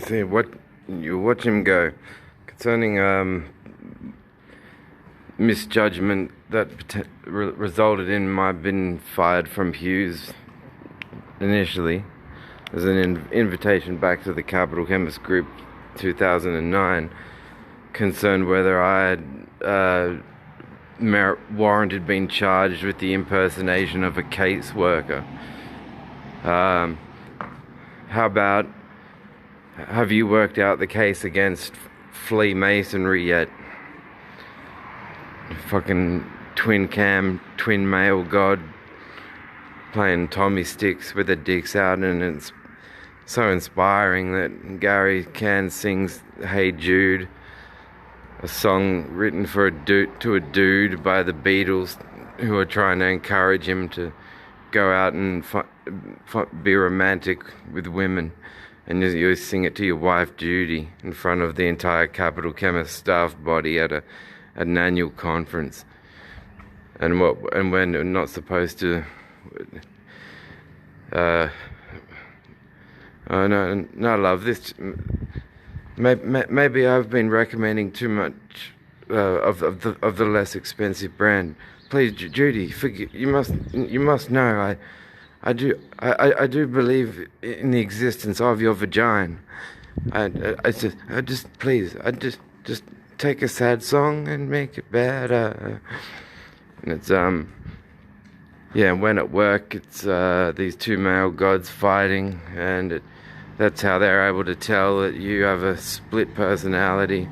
See what you watch him go concerning misjudgment that resulted in my being fired from Hughes initially as an invitation back to the Capital Chemist Group 2009 concerned whether I had warranted being charged with the impersonation of a caseworker. How about, have you worked out the case against flea masonry yet? Fucking twin cam, twin male god playing Tommy Sticks with their dicks out, and it's so inspiring that Gary Can sings Hey Jude, a song written for to a dude by the Beatles who are trying to encourage him to go out and be romantic with women, and you sing it to your wife Judy in front of the entire Capital Chemist staff body at an annual conference, and when you're not supposed to. Oh no, love. This maybe I've been recommending too much of the less expensive brand. Please, Judy, you must know I do believe in the existence of your vagina. I just please, just take a sad song and make it better. And it's yeah, when at work it's these two male gods fighting, and that's how they're able to tell that you have a split personality.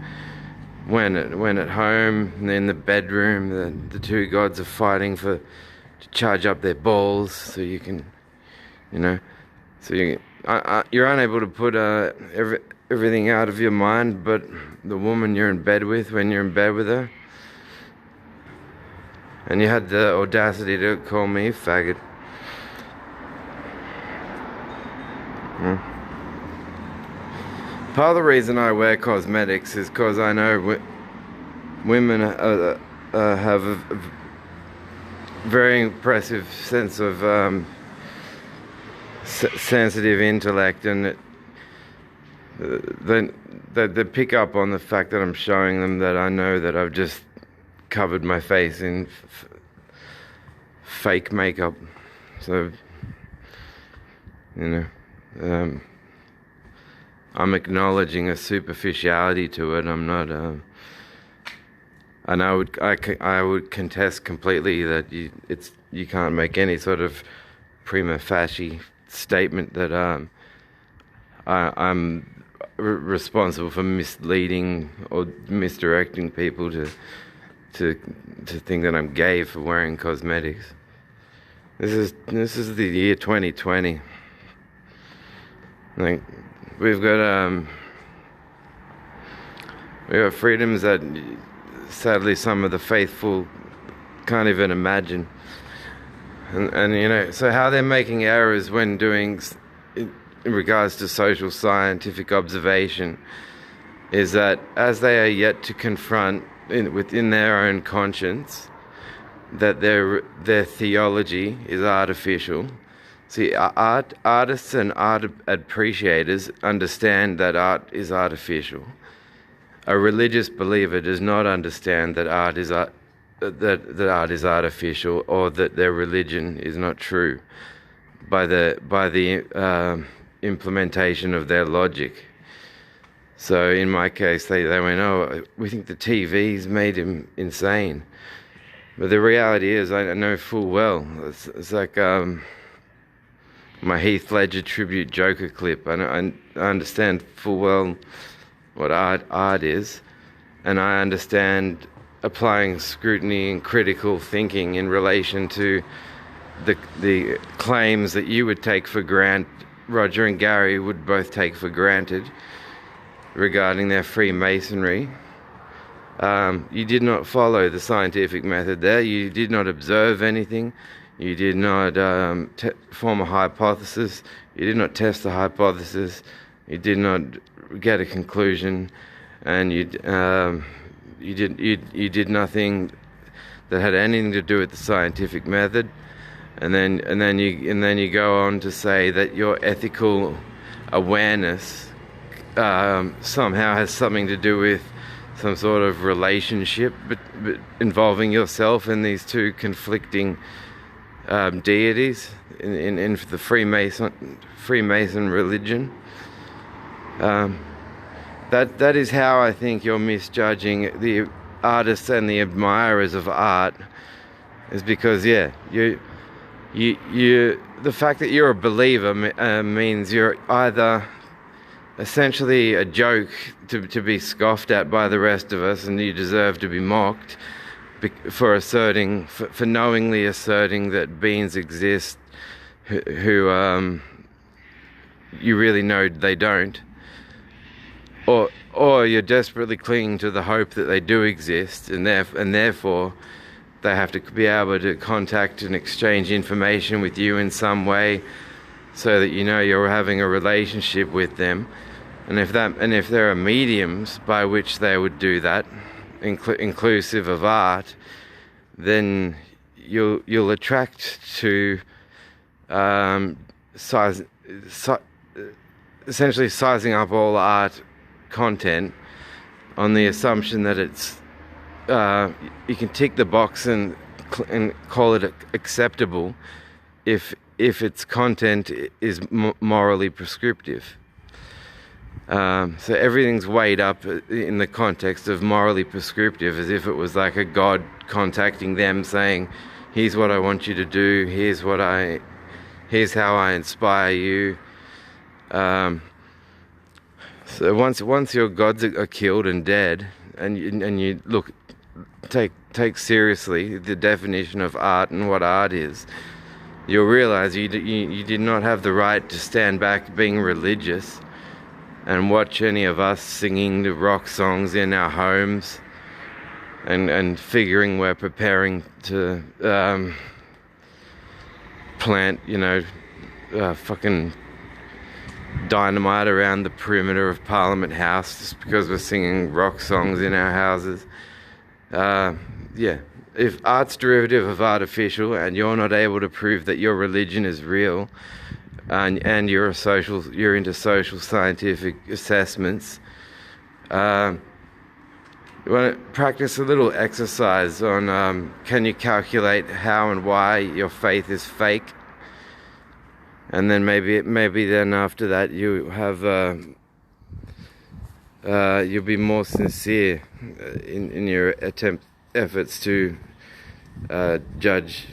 When at home, in the bedroom, the two gods are fighting to charge up their balls, so you can, so you're unable to put everything out of your mind, but the woman you're in bed with, when you're in bed with her, and you had the audacity to call me faggot. Part of the reason I wear cosmetics is because I know women have a very impressive sense of sensitive intellect, and they pick up on the fact that I'm showing them that I know that I've just covered my face in fake makeup. So, I'm acknowledging a superficiality to it. I'm not, and I would contest completely that you can't make any sort of prima facie statement that I'm responsible for misleading or misdirecting people to think that I'm gay for wearing cosmetics. This is the year 2020. Like, we've got freedoms that sadly some of the faithful can't even imagine. And so how they're making errors when doing in regards to social scientific observation is that as they are yet to confront within their own conscience that their theology is artificial. See, artists and art appreciators understand that art is artificial. A religious believer does not understand that art is artificial, or that their religion is not true by the implementation of their logic. So in my case, they went, oh, we think the TV's made him insane. But the reality is, I know full well, it's like my Heath Ledger tribute Joker clip. I understand full well what art is, and I understand applying scrutiny and critical thinking in relation to the claims that you would take for granted, Roger and Gary would both take for granted, regarding their Freemasonry. You did not follow the scientific method there. You did not observe anything. You did not form a hypothesis. You did not test the hypothesis. You did not get a conclusion, and you did nothing that had anything to do with the scientific method. And then you go on to say that your ethical awareness somehow has something to do with some sort of relationship, but involving yourself and these two conflicting deities in the Freemason religion. That is how I think you're misjudging the artists and the admirers of art, is because the fact that you're a believer means you're either essentially a joke to be scoffed at by the rest of us, and you deserve to be mocked for knowingly asserting that beings exist who you really know they don't, or you're desperately clinging to the hope that they do exist, and therefore they have to be able to contact and exchange information with you in some way, so that you know you're having a relationship with them. And if there are mediums by which they would do that, inclusive of art, then you'll attract to essentially sizing up all art content on the assumption that it's you can tick the box and call it acceptable if its content is morally prescriptive. So everything's weighed up in the context of morally prescriptive, as if it was like a god contacting them saying, here's what I want you to do, here's how I inspire you. So once your gods are killed and dead, and you take seriously the definition of art and what art is, you'll realize you did not have the right to stand back being religious and watch any of us singing the rock songs in our homes and figuring we're preparing to plant, fucking dynamite around the perimeter of Parliament House just because we're singing rock songs in our houses. If art's derivative of artificial, and you're not able to prove that your religion is real, and you're into social scientific assessments, you want to practice a little exercise on can you calculate how and why your faith is fake, and then maybe then after that you have you'll be more sincere in your efforts to judge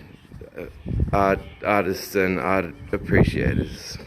artists and art appreciators.